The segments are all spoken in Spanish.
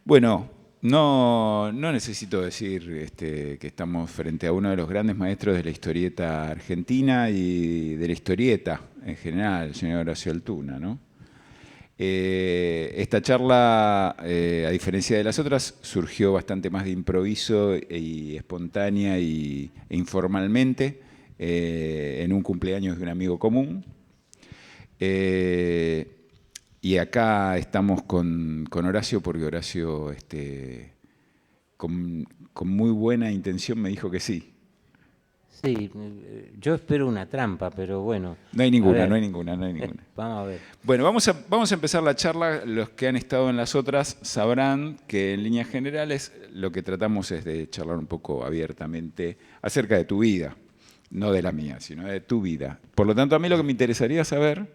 Bueno, no necesito decir que estamos frente a uno de los grandes maestros de la historieta argentina y de la historieta en general, el señor Horacio Altuna, ¿no? Esta charla, a diferencia de las otras, surgió bastante más de improviso y espontánea e informalmente en un cumpleaños de un amigo común. Eh, y acá estamos con Horacio porque Horacio, con muy buena intención, me dijo que sí. Sí, yo espero una trampa, pero bueno, No hay a ninguna, no ver, hay ninguna, no hay ninguna. vamos a ver. Bueno, vamos a empezar la charla. Los que han estado en las otras sabrán que en líneas generales lo que tratamos es de charlar un poco abiertamente acerca de tu vida, no de la mía, sino de tu vida. Por lo tanto, a mí lo que me interesaría saber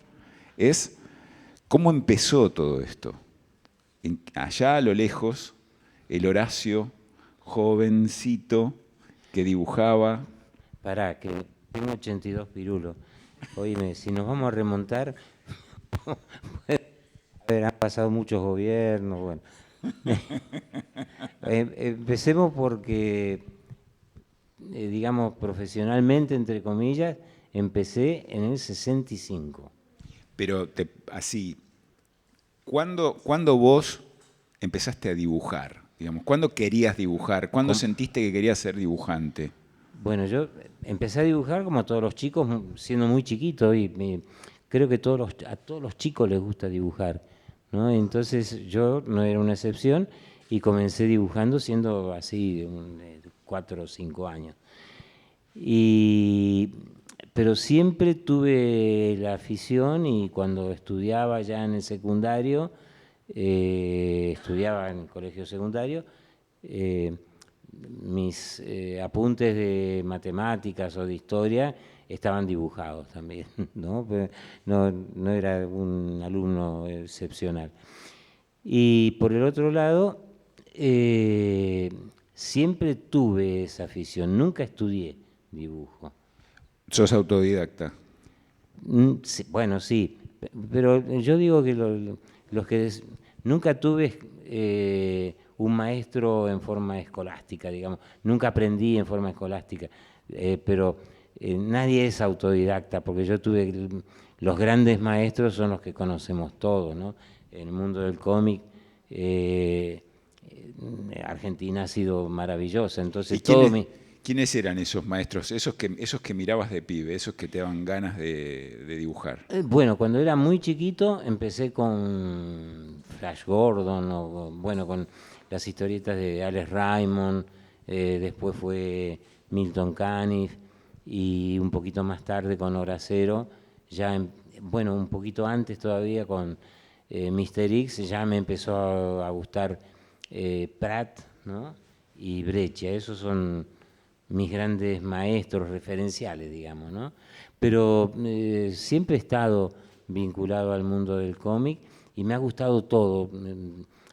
es cómo empezó todo esto. Allá a lo lejos, el Horacio, jovencito, que dibujaba. Pará, que tengo 82 pirulos. Oíme, si nos vamos a remontar, a ver, han pasado muchos gobiernos, bueno. Empecemos porque, digamos, profesionalmente, entre comillas, empecé en el 65. Pero así, ¿cuándo vos empezaste a dibujar? Digamos, ¿cuándo querías dibujar? ¿Cuándo Com- sentiste que querías ser dibujante? Bueno, yo empecé a dibujar como todos los chicos, siendo muy chiquito, y creo que a todos los chicos les gusta dibujar, ¿no? Entonces yo no era una excepción y comencé dibujando siendo así, de 4 o 5 años. Y, pero siempre tuve la afición y cuando estudiaba ya en el secundario, estudiaba en el colegio secundario, eh, mis apuntes de matemáticas o de historia estaban dibujados también, ¿no? Pero no era un alumno excepcional. Y por el otro lado, siempre tuve esa afición, nunca estudié dibujo. Sos autodidacta. Sí, bueno, sí, pero yo digo que los que nunca tuve un maestro en forma escolástica, digamos, nunca aprendí en forma escolástica, pero nadie es autodidacta, porque yo tuve los grandes maestros son los que conocemos todos, ¿no? En el mundo del cómic, Argentina ha sido maravillosa, ¿Y entonces todo quiénes, mi... quiénes eran esos maestros? Esos que mirabas de pibe, esos que te daban ganas de dibujar. Bueno, cuando era muy chiquito empecé con Flash Gordon, o bueno, con las historietas de Alex Raymond, después fue Milton Caniff y un poquito más tarde con Horacero, ya, bueno, un poquito antes todavía con Mister X, ya me empezó a gustar Pratt, ¿no? Y Breccia, esos son mis grandes maestros referenciales, digamos, ¿no? Pero siempre he estado vinculado al mundo del cómic y me ha gustado todo.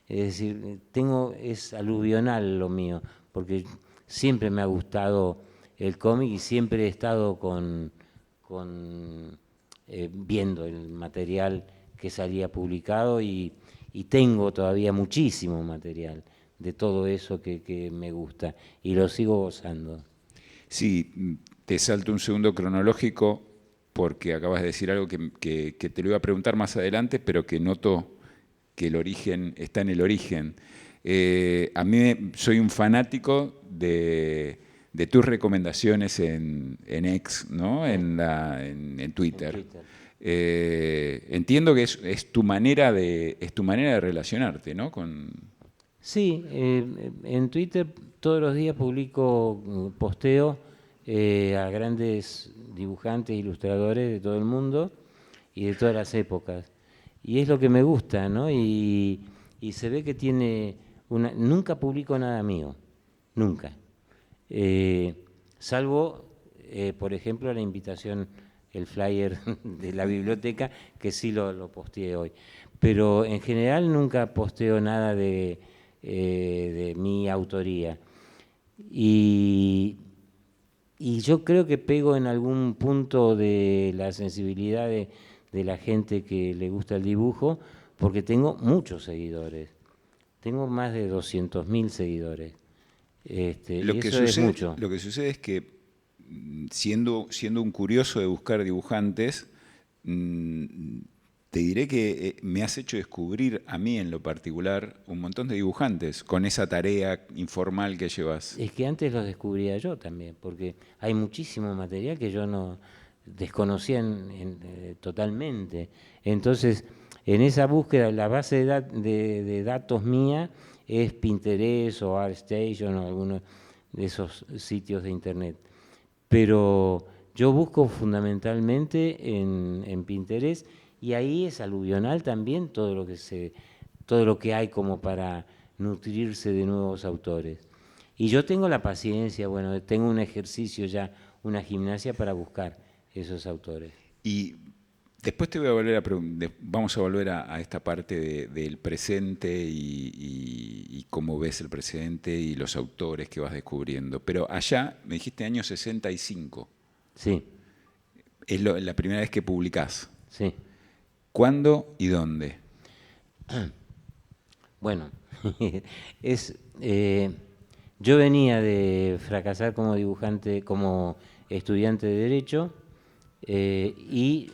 Es decir, es aluvional lo mío, porque siempre me ha gustado el cómic y siempre he estado viendo el material que salía publicado y tengo todavía muchísimo material de todo eso que me gusta y lo sigo gozando. Sí, te salto un segundo cronológico porque acabas de decir algo que te lo iba a preguntar más adelante, pero que noto que el origen está en el origen. Soy un fanático de tus recomendaciones en X, ¿no? Sí, En en Twitter. Twitter. Entiendo que es tu manera de relacionarte, ¿no? Sí, en Twitter todos los días publico posteo a grandes dibujantes, ilustradores de todo el mundo y de todas las épocas. Y es lo que me gusta, ¿no? Y se ve que tiene una... Nunca publico nada mío, nunca. Eh, Salvo, por ejemplo, la invitación, el flyer de la biblioteca, que sí lo posteé hoy. Pero en general nunca posteo nada de mi autoría. Y, y yo creo que pego en algún punto de la sensibilidad de la gente que le gusta el dibujo, porque tengo muchos seguidores. tengo más de 200.000 seguidores. Lo Y que eso es sucede, mucho. lo que sucede es que siendo un curioso de buscar dibujantes, te diré que me has hecho descubrir a mí en lo particular un montón de dibujantes con esa tarea informal que llevas. Es que antes los descubría yo también, porque hay muchísimo material que yo no desconocía totalmente. Entonces, en esa búsqueda, la base de datos mía es Pinterest o ArtStation o alguno de esos sitios de internet. Pero yo busco fundamentalmente en Pinterest, y ahí es aluvional también todo lo que hay como para nutrirse de nuevos autores. Y yo tengo la paciencia, bueno, tengo un ejercicio ya, una gimnasia para buscar esos autores. Y después te voy a volver vamos a volver a esta parte del presente y cómo ves el presente y los autores que vas descubriendo. Pero allá, me dijiste año 65, Sí, es la primera vez que publicás. sí. ¿Cuándo y dónde? Bueno, yo venía de fracasar como dibujante, como estudiante de Derecho, y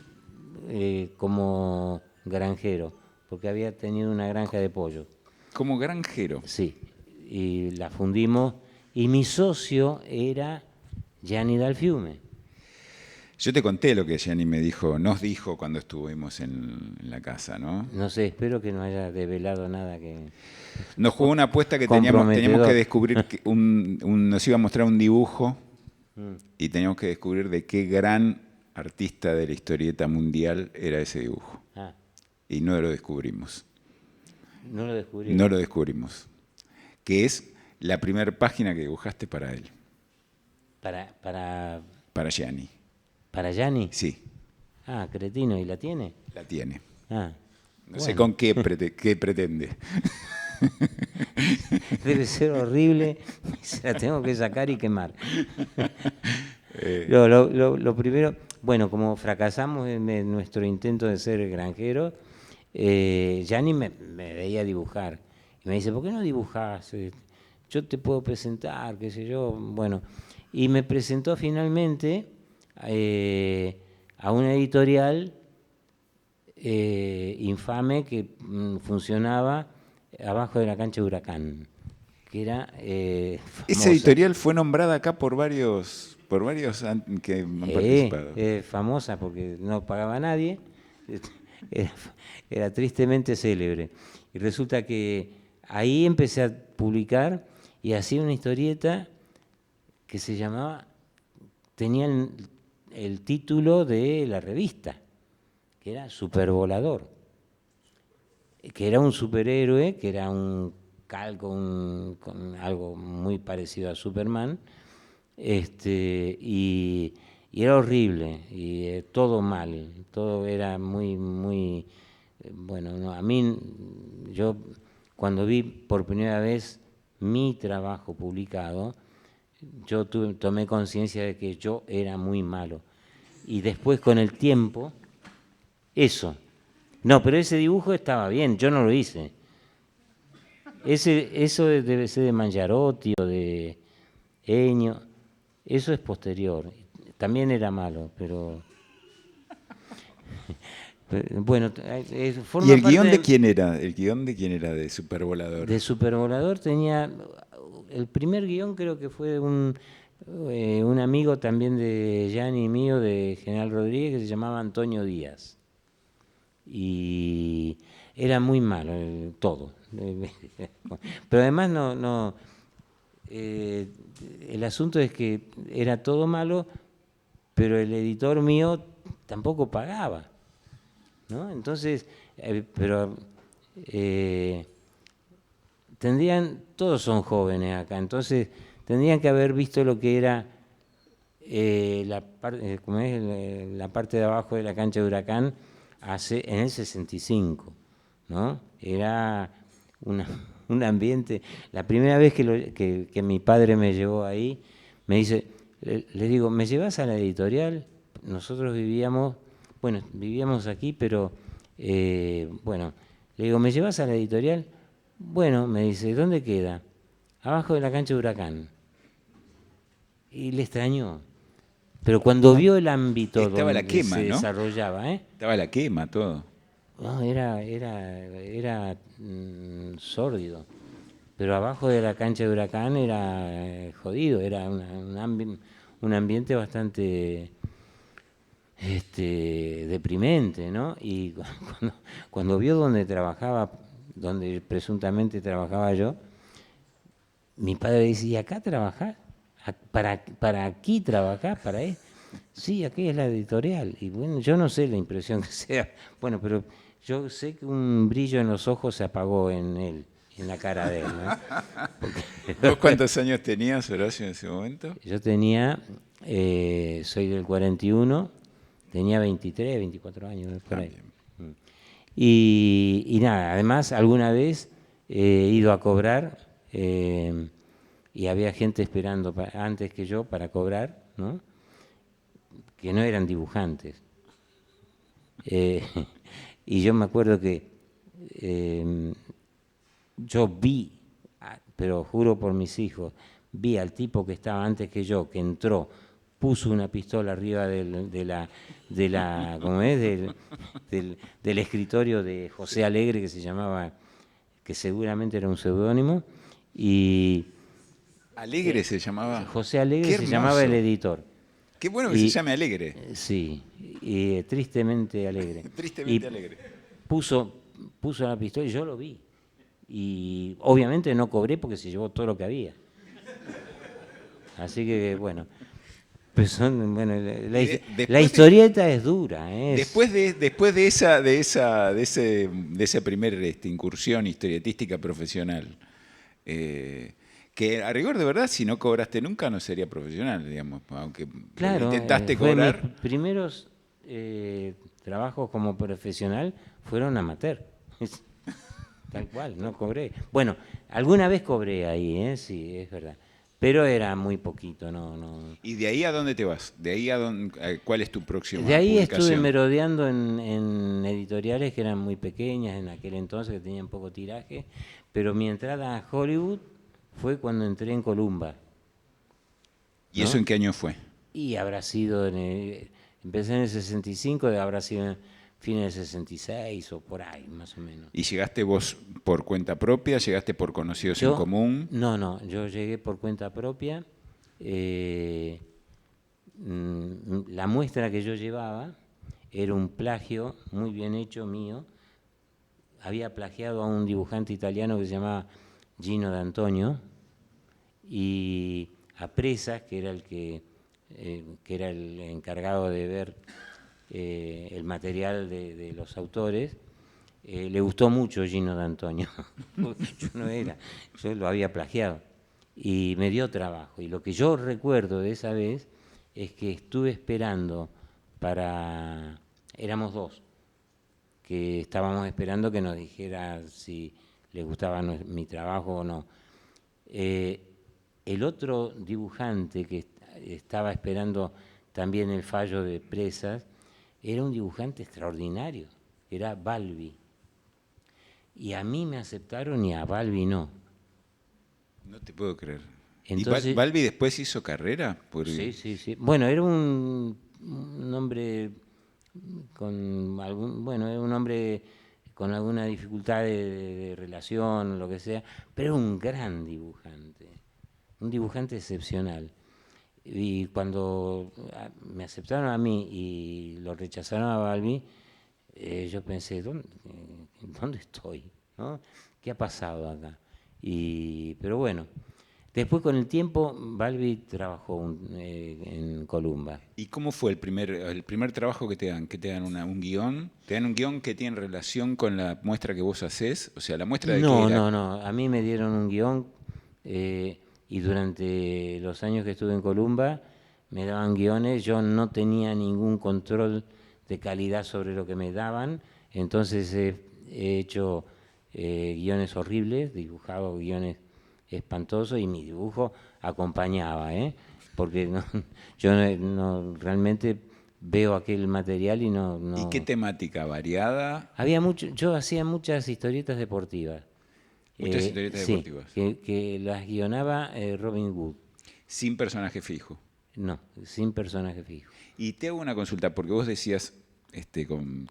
como granjero, porque había tenido una granja de pollo. Como granjero. Sí, y la fundimos, y mi socio era Gianni Dalfiume. Yo te conté lo que Gianni nos dijo cuando estuvimos en la casa, ¿no? No sé, espero que no haya develado nada que Nos jugó una apuesta que teníamos que comprometedor. descubrir, nos iba a mostrar un dibujo y teníamos que descubrir de qué gran artista de la historieta mundial era ese dibujo. Ah, Y no lo descubrimos. no lo descubrí. No lo descubrimos. Que es la primera página que dibujaste para él, para Gianni. ¿Para Gianni? Sí, Ah, cretino, ¿y la tiene? la tiene. Ah, No sé bueno. con qué pretende. Debe ser horrible, se la tengo que sacar y quemar. Lo primero, bueno, como fracasamos en nuestro intento de ser granjero, Gianni me veía dibujar. Y me dice, ¿por qué no dibujás? Yo te puedo presentar, qué sé yo. Bueno, y me presentó finalmente a una editorial infame que funcionaba abajo de la cancha de Huracán, que era Esa famosa. editorial fue nombrada acá por varios que han participado. Famosa porque no pagaba a nadie, era, era tristemente célebre. Y resulta que ahí empecé a publicar y hacía una historieta que se llamaba, tenía el título de la revista, que era Supervolador, que era un superhéroe, que era un calco, con algo muy parecido a Superman, y era horrible, y todo mal, todo era muy, bueno, no, a mí, yo cuando vi por primera vez mi trabajo publicado, yo tomé conciencia de que yo era muy malo, y después con el tiempo, eso, no, pero ese dibujo estaba bien, yo no lo hice. Eso debe ser de Mangiarotti o de Ennio, eso es posterior. También era malo, pero bueno, forma ¿Y el parte guión de quién era? ¿El guión de quién era de Supervolador? de Supervolador. Tenía el primer guión, creo que fue un amigo también de Gianni y mío, de General Rodríguez, que se llamaba Antonio Díaz. Y era muy malo todo. Pero además el asunto es que era todo malo, pero el editor mío tampoco pagaba, ¿no? Entonces, todos son jóvenes acá, entonces tendrían que haber visto lo que era la parte de abajo de la cancha de Huracán en el 65, ¿no? Era un ambiente. La primera vez que mi padre me llevó ahí, me dice, le digo, ¿me llevas a la editorial? Nosotros vivíamos aquí, pero bueno, le digo, ¿me llevas a la editorial? Bueno, me dice, ¿dónde queda? Abajo de la cancha de Huracán. Y le extrañó. Pero cuando vio el ámbito Estaba la donde quema, se ¿no? desarrollaba, Estaba la quema, todo. no, era sórdido. Pero abajo de la cancha de Huracán era jodido, era un ambiente bastante deprimente, ¿no? Y cuando vio donde trabajaba, donde presuntamente trabajaba yo, mi padre decía, ¿y acá trabajás? ¿Para aquí trabajás? ¿Para él? Sí, aquí es la editorial. Y bueno, yo no sé la impresión que sea. Bueno, pero yo sé que un brillo en los ojos se apagó en él, en la cara de él, ¿no? ¿Vos Porque cuántos años tenías, Horacio, en ese momento? yo tenía, soy del 41, tenía 23, 24 años, por Ah, ahí. bien. Y nada, además alguna vez he ido a cobrar y había gente esperando antes que yo para cobrar, ¿no? Que no eran dibujantes. Eh, y yo me acuerdo que eh, yo vi, pero juro por mis hijos, vi al tipo que estaba antes que yo, que entró, puso una pistola arriba ¿cómo es? Del escritorio de Sí. José Alegre, que se llamaba, que seguramente era un seudónimo, y Alegre se llamaba. José Qué Alegre se llamaba el hermoso. editor. Qué bueno que se Y llame Alegre. sí, y tristemente alegre. Y Tristemente alegre. puso, puso la pistola y yo lo vi. Y obviamente no cobré porque se llevó todo lo que había. Así que bueno, pues bueno, Y la historieta es dura, es después de esa primera incursión historietística profesional, eh, que a rigor de verdad, si no cobraste nunca, no sería profesional, digamos, aunque porque claro, intentaste fue mis cobrar. primeros trabajos como profesional fueron amateur. Tal cual, no cobré. Bueno, alguna vez cobré ahí, sí, es verdad. Pero era muy poquito, no, no. ¿Y de ahí a dónde te vas? ¿De ahí cuál es tu De próxima ahí estuve publicación? merodeando en editoriales que eran muy pequeñas en aquel entonces, que tenían poco tiraje, pero mi entrada a Hollywood fue cuando entré en Columba, ¿Y eso ¿no? en qué año fue? Y habrá sido, empecé en el 65, habrá sido en fines del 66 o por ahí, más o menos. ¿Y llegaste vos por cuenta propia? ¿Llegaste por conocidos en Yo, común? no, yo llegué por cuenta propia. eh, la muestra que yo llevaba era un plagio muy bien hecho mío. Había plagiado a un dibujante italiano que se llamaba Gino D'Antonio y a Presas, que era el encargado de ver el material de los autores, le gustó mucho Gino D'Antonio. Yo no era, yo lo había plagiado y me dio trabajo. Y lo que yo recuerdo de esa vez es que estuve esperando éramos dos, que estábamos esperando que nos dijera si le gustaba mi trabajo o no. Eh, el otro dibujante que estaba esperando también el fallo de Presas era un dibujante extraordinario, era Balbi. Y a mí me aceptaron y a Balbi no. No te puedo creer. ¿Y Entonces, Balbi después hizo carrera? sí, sí, sí. Bueno, era un hombre con bueno, era un hombre con alguna dificultad de relación, lo que sea, pero era un dibujante excepcional. Y cuando me aceptaron a mí y lo rechazaron a Balbi, yo pensé, ¿dónde estoy? ¿No? ¿Qué ha pasado acá? Pero bueno, después con el tiempo Balbi trabajó en Columba. ¿Y cómo fue el primer trabajo que te dan? ¿Que te dan un guión? ¿Te dan un guión que tiene relación con la muestra que vos haces? O sea, ¿la muestra de qué No, era? no, no. A mí me dieron un guión y durante los años que estuve en Columba me daban guiones. Yo no tenía ningún control de calidad sobre lo que me daban. Entonces he hecho guiones horribles, dibujado guiones espantosos y mi dibujo acompañaba, porque yo realmente veo aquel material y ¿Y qué no. temática? ¿Variada? Yo hacía muchas historietas deportivas. Muchas historietas Sí, deportivas. que las guionaba Robin Wood. Sin personaje fijo. No, sin personaje fijo. Y te hago una consulta, porque vos decías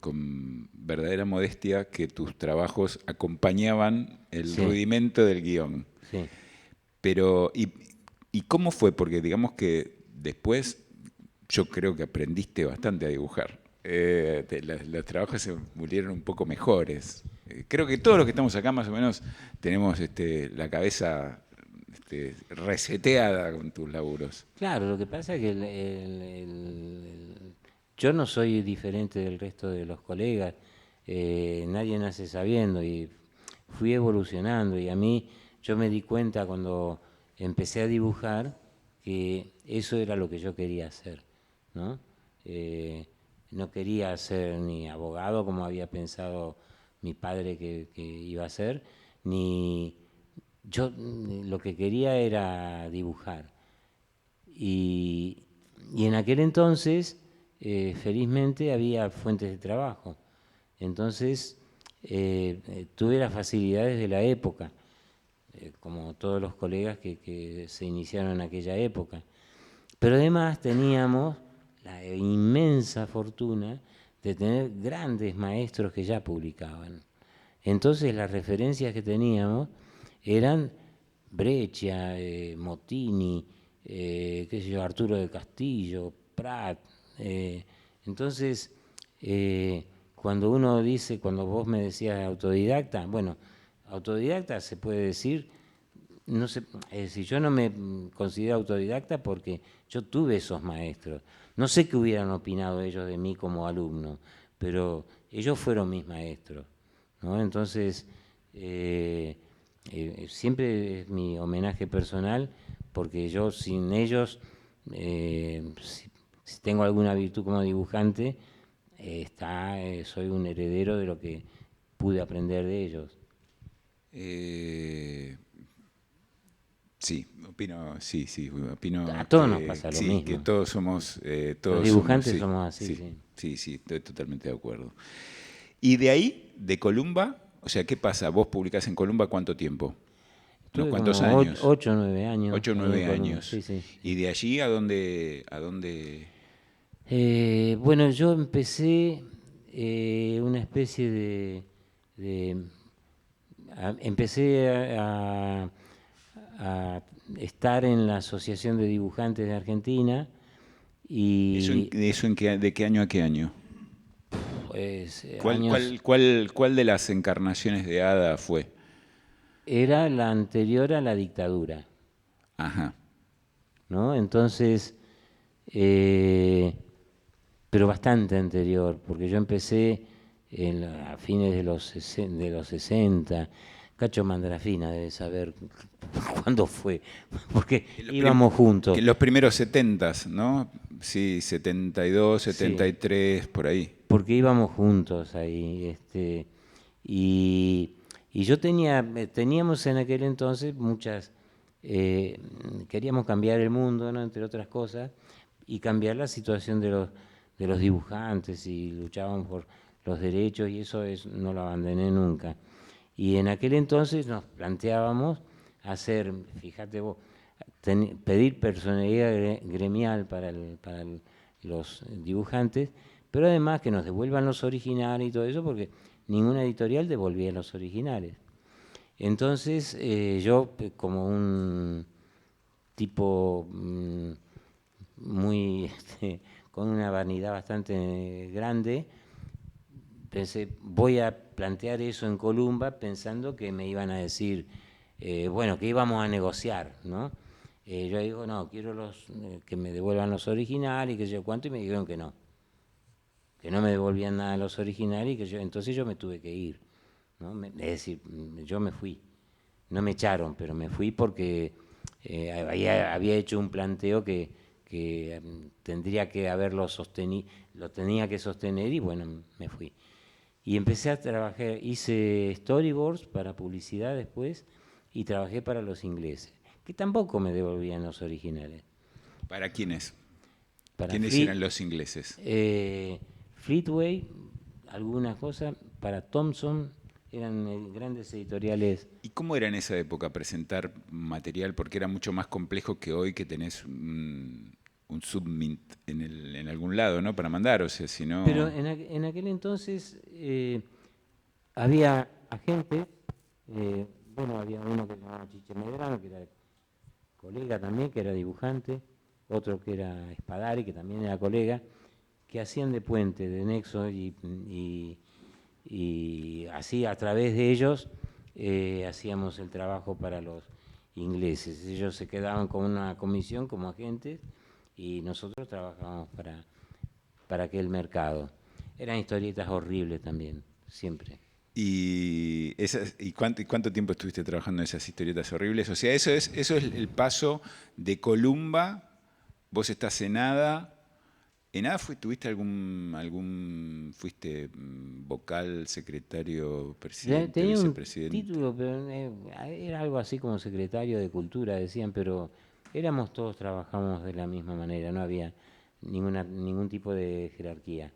con verdadera modestia que tus trabajos acompañaban el Sí, rudimento del guión. sí. Pero, ¿y cómo fue? Porque digamos que después yo creo que aprendiste bastante a dibujar. Los trabajos se volvieron un poco mejores. Creo que todos los que estamos acá más o menos tenemos la cabeza reseteada con tus laburos. Claro, lo que pasa es que yo no soy diferente del resto de los colegas, nadie nace sabiendo y fui evolucionando y a mí yo me di cuenta cuando empecé a dibujar que eso era lo que yo quería hacer, ¿no? No quería ser ni abogado como había pensado mi padre que iba a ser, ni yo lo que quería era dibujar. Y, y en aquel entonces, felizmente, había fuentes de trabajo. Entonces, tuve las facilidades de la época, como todos los colegas que se iniciaron en aquella época. Pero además teníamos la inmensa fortuna de tener grandes maestros que ya publicaban. Entonces las referencias que teníamos eran Breccia, Mottini, qué sé yo, Arturo del Castillo, Prat. Entonces, cuando uno dice, cuando vos me decías autodidacta, bueno, autodidacta se puede decir, no sé, es decir, yo no me considero autodidacta porque yo tuve esos maestros. No sé qué hubieran opinado ellos de mí como alumno, pero ellos fueron mis maestros, ¿no? Entonces, siempre es mi homenaje personal porque yo sin ellos, si tengo alguna virtud como dibujante, soy un heredero de lo que pude aprender de ellos. Eh, sí, opino A todos nos pasa lo sí, que mismo. Los todos somos, dibujantes sí, somos así, sí, sí. sí, sí, estoy totalmente de acuerdo. Y de ahí, de Columba, o sea, ¿qué pasa? ¿Vos publicás en Columba cuánto tiempo? ¿Unos Tuve cuantos como años? 8 o 9 años Ocho o ahí en 9 Colombia, años. sí, sí, ¿Y sí. de allí a dónde, a dónde? Bueno, yo empecé una especie de empecé a estar en la Asociación de Dibujantes de Argentina y ¿De qué año a qué año? pues ¿Cuál, años, cuál, cuál, cuál de las encarnaciones de Hada fue? era la anterior a la dictadura, Ajá. ¿no? Entonces, eh, pero bastante anterior, porque yo empecé a fines de de los 60. Cacho Mandrafina debe saber cuándo fue, porque Que íbamos que juntos, los primeros setentas, ¿no? Sí, 72, sí, 73, por ahí. porque íbamos juntos ahí, y, y yo teníamos en aquel entonces muchas, eh, queríamos cambiar el mundo, ¿no? Entre otras cosas, y cambiar la situación de los dibujantes, y luchábamos por los derechos, y eso no lo abandoné nunca. Y en aquel entonces nos planteábamos hacer, fíjate vos, pedir personalidad gremial para los dibujantes, pero además que nos devuelvan los originales y todo eso, porque ninguna editorial devolvía los originales. Entonces yo, como un tipo muy, con una vanidad bastante grande, pensé, voy a plantear eso en Columba pensando que me iban a decir, bueno, que íbamos a negociar, ¿no? Yo digo, no, quiero que me devuelvan los originales y que sé yo cuánto, y me dijeron que no me devolvían nada de los originales y entonces yo me tuve que ir, ¿no? Es decir, yo me fui, no me echaron, pero me fui porque había hecho un planteo que tendría que haberlo sostenido, lo tenía que sostener y bueno, me fui. Y empecé a trabajar, hice storyboards para publicidad después y trabajé para los ingleses, que tampoco me devolvían los originales. ¿Para quiénes? Para ¿Quiénes eran los ingleses? Fleetway, algunas cosas, para Thompson, eran grandes editoriales. ¿Y cómo era en esa época presentar material? Porque era mucho más complejo que hoy que tenés un submint en algún lado, ¿no? Para mandar, o sea, si Pero no... en aquel entonces había agentes, bueno, había uno que se llamaba Chiche Medrano, que era colega también, que era dibujante, otro que era Espadari, que también era colega, que hacían de puente, de nexo, y así a través de ellos hacíamos el trabajo para los ingleses. Ellos se quedaban con una comisión como agentes y nosotros trabajábamos para aquel mercado. Eran historietas horribles también, siempre. ¿Y cuánto tiempo estuviste trabajando en esas historietas horribles? O sea, eso es el paso de Columba, vos estás en Nada. ¿En Nada tuviste fuiste vocal, secretario, presidente, Tenía un vicepresidente? título, pero era algo así como secretario de Cultura, decían, pero éramos todos, trabajamos de la misma manera, no había ningún tipo de jerarquía.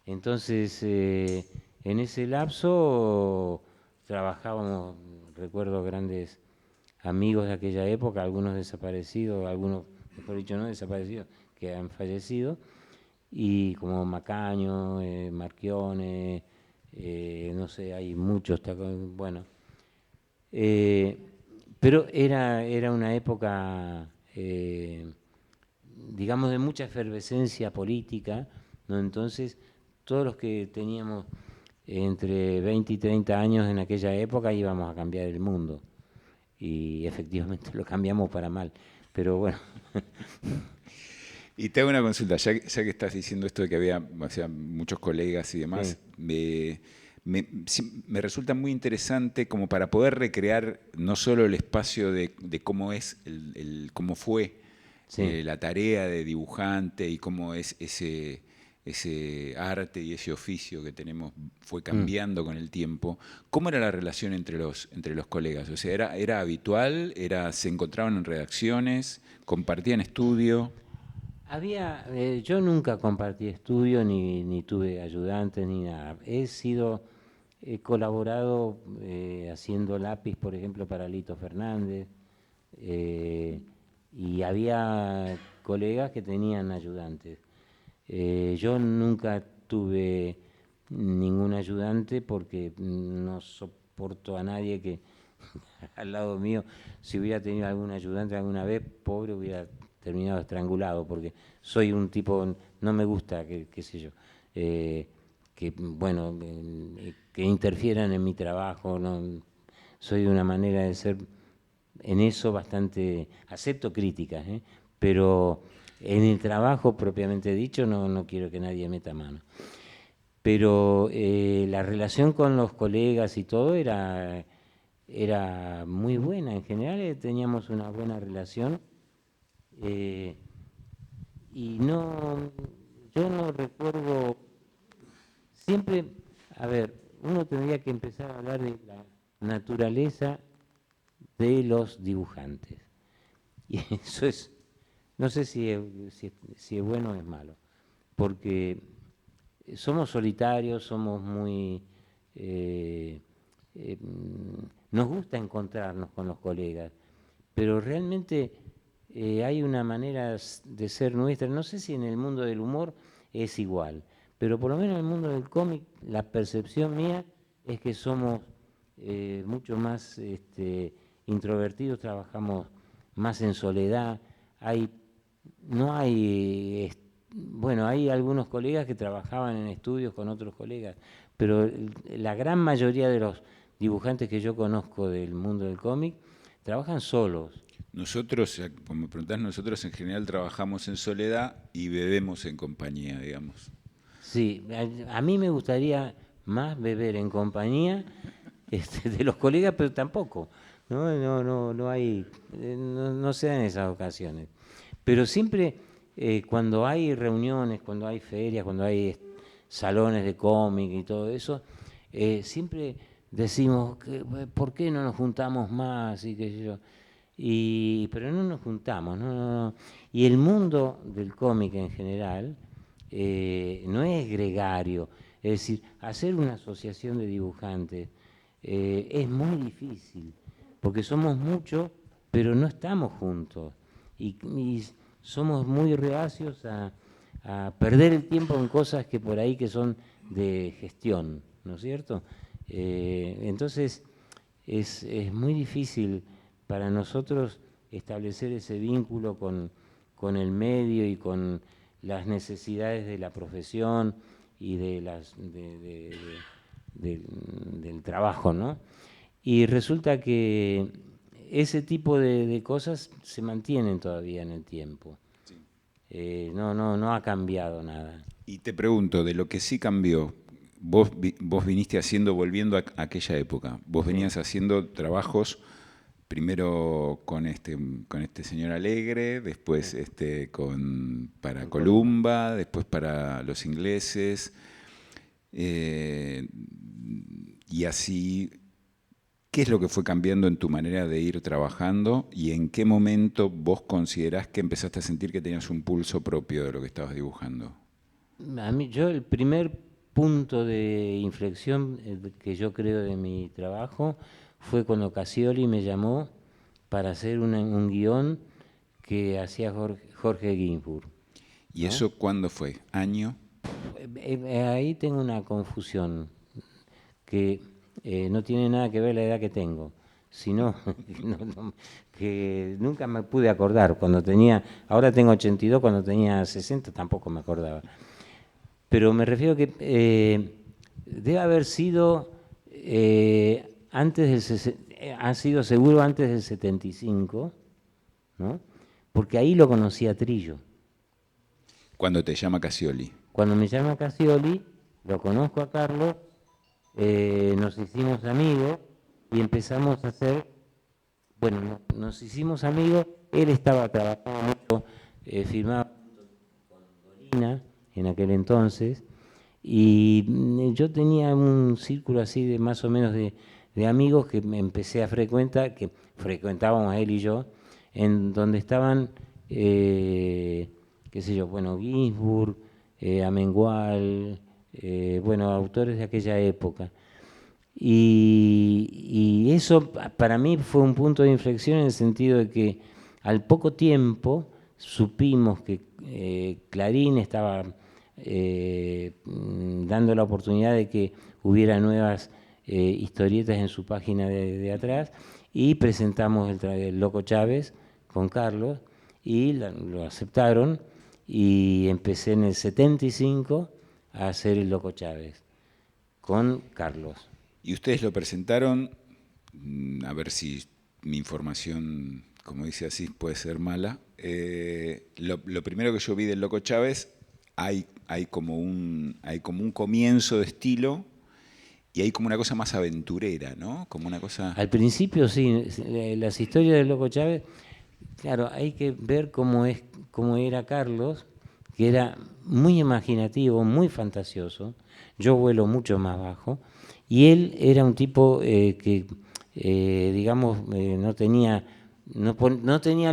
Entonces, en ese lapso trabajábamos, recuerdo grandes amigos de aquella época, algunos desaparecidos, algunos, mejor dicho, no desaparecidos, que han fallecido, y como Macaño, Marchione, no sé, hay muchos, bueno, eh, pero era una época, digamos, de mucha efervescencia política, ¿no? Entonces, todos los que teníamos entre 20 y 30 años en aquella época íbamos a cambiar el mundo. Y efectivamente lo cambiamos para mal. Pero bueno, Y te hago una consulta, ya que estás diciendo esto de que había, o sea, muchos colegas y sí, demás, me resulta muy interesante como para poder recrear no solo el espacio de cómo es, cómo fue sí. la tarea de dibujante y cómo es ese arte y ese oficio que tenemos fue Mm. cambiando con el tiempo. ¿Cómo era la relación entre los colegas? O sea, ¿era habitual? ¿Se encontraban en redacciones? ¿Compartían estudio? Yo nunca compartí estudio ni tuve ayudantes ni nada. He colaborado haciendo lápiz, por ejemplo, para Lito Fernández, eh, y había colegas que tenían ayudantes. Yo nunca tuve ningún ayudante porque no soporto a nadie que al lado mío, si hubiera tenido algún ayudante alguna vez, pobre, hubiera terminado estrangulado, porque soy un tipo, no me gusta, qué sé yo, eh, que, bueno, que interfieran en mi trabajo, no, soy de una manera de ser en eso bastante, acepto críticas, pero en el trabajo propiamente dicho no quiero que nadie meta mano. Pero la relación con los colegas y todo era muy buena. En general teníamos una buena relación eh, y yo no recuerdo, siempre, a ver, uno tendría que empezar a hablar de la naturaleza de los dibujantes. Y eso es, no sé si es bueno o es malo, porque somos solitarios, somos muy... eh, eh, nos gusta encontrarnos con los colegas, pero realmente hay una manera de ser nuestra, no sé si en el mundo del humor es igual, pero por lo menos en el mundo del cómic la percepción mía es que somos mucho más introvertidos, trabajamos más en soledad, hay, no hay, bueno, hay algunos colegas que trabajaban en estudios con otros colegas, pero la gran mayoría de los dibujantes que yo conozco del mundo del cómic trabajan solos. Nosotros, como me preguntás, nosotros en general trabajamos en soledad y bebemos en compañía, digamos. Sí, a mí me gustaría más beber en compañía de los colegas, pero tampoco. No hay, no se dan esas ocasiones. Pero siempre cuando hay reuniones, cuando hay ferias, cuando hay salones de cómic y todo eso, siempre decimos, ¿por qué no nos juntamos más? Y qué sé yo. Pero no nos juntamos, no. Y el mundo del cómic en general no es gregario, es decir, hacer una asociación de dibujantes es muy difícil, porque somos muchos, pero no estamos juntos. Y somos muy reacios a perder el tiempo en cosas que por ahí que son de gestión, ¿no es cierto? Entonces, es muy difícil para nosotros establecer ese vínculo con el medio y con las necesidades de la profesión y del trabajo, ¿no? Y resulta que ese tipo de cosas se mantienen todavía en el tiempo. Sí. No ha cambiado nada. Y te pregunto, de lo que sí cambió, vos viniste haciendo, volviendo a aquella época, vos venías haciendo trabajos primero con este señor Alegre, después para Columba, después para los ingleses, y así, ¿qué es lo que fue cambiando en tu manera de ir trabajando y en qué momento vos considerás que empezaste a sentir que tenías un pulso propio de lo que estabas dibujando? Yo el primer punto de inflexión que yo creo de mi trabajo fue cuando Casioli me llamó para hacer un guión que hacía Jorge Ginsburg, ¿Y ¿no? eso cuándo fue? ¿Año? Ahí tengo una confusión que no tiene nada que ver la edad que tengo, sino que nunca me pude acordar. Ahora tengo 82, cuando tenía 60 tampoco me acordaba. Pero me refiero que debe haber sido ha sido seguro antes del 75, ¿no? Porque ahí lo conocí a Trillo. Cuando te llama Casioli. Cuando me llama Casioli, lo conozco a Carlos, nos hicimos amigos y empezamos a hacer, bueno, nos hicimos amigos, él estaba trabajando mucho, firmaba con Dolina en aquel entonces, y yo tenía un círculo así de más o menos de amigos que me empecé a frecuentar, que frecuentábamos él y yo, en donde estaban, qué sé yo, bueno, Ginsburg, Amengual, bueno, autores de aquella época. Y eso para mí fue un punto de inflexión en el sentido de que al poco tiempo supimos que Clarín estaba dando la oportunidad de que hubiera nuevas historietas en su página de atrás, y presentamos el Loco Chávez con Carlos y lo aceptaron, y empecé en el 75 a hacer el Loco Chávez con Carlos. Y ustedes lo presentaron, a ver si mi información, como dice así, puede ser mala. Lo primero que yo vi del Loco Chávez, hay como un comienzo de estilo y hay como una cosa más aventurera, ¿no? Como una cosa... Al principio sí, las historias del Loco Chávez, claro, hay que ver cómo era Carlos, que era muy imaginativo, muy fantasioso. Yo vuelo mucho más bajo. Y él era un tipo que, digamos, no tenía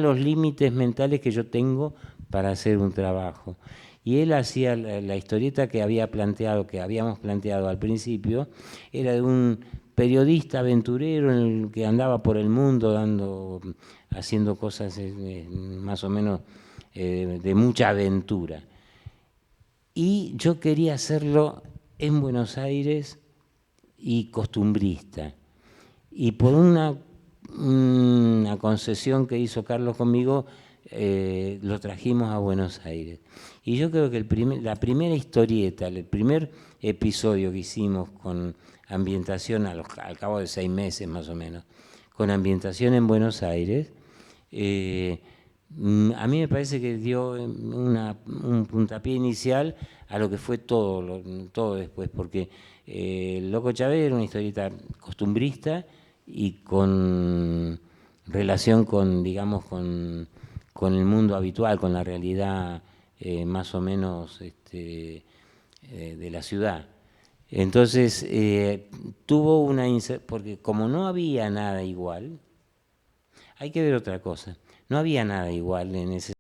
los límites mentales que yo tengo para hacer un trabajo. Y él hacía la historieta que habíamos planteado al principio, era de un periodista aventurero que andaba por el mundo haciendo cosas más o menos de mucha aventura. Y yo quería hacerlo en Buenos Aires y costumbrista. Y por una concesión que hizo Carlos conmigo, lo trajimos a Buenos Aires. Y yo creo que la primera historieta, el primer episodio que hicimos con ambientación al cabo de 6 meses más o menos, con ambientación en Buenos Aires, a mí me parece que dio un puntapié inicial a lo que fue todo después, porque Loco Chávez era una historieta costumbrista y con relación digamos, con el mundo habitual, con la realidad más o menos de la ciudad. Entonces, tuvo porque como no había nada igual, hay que ver otra cosa. No había nada igual en ese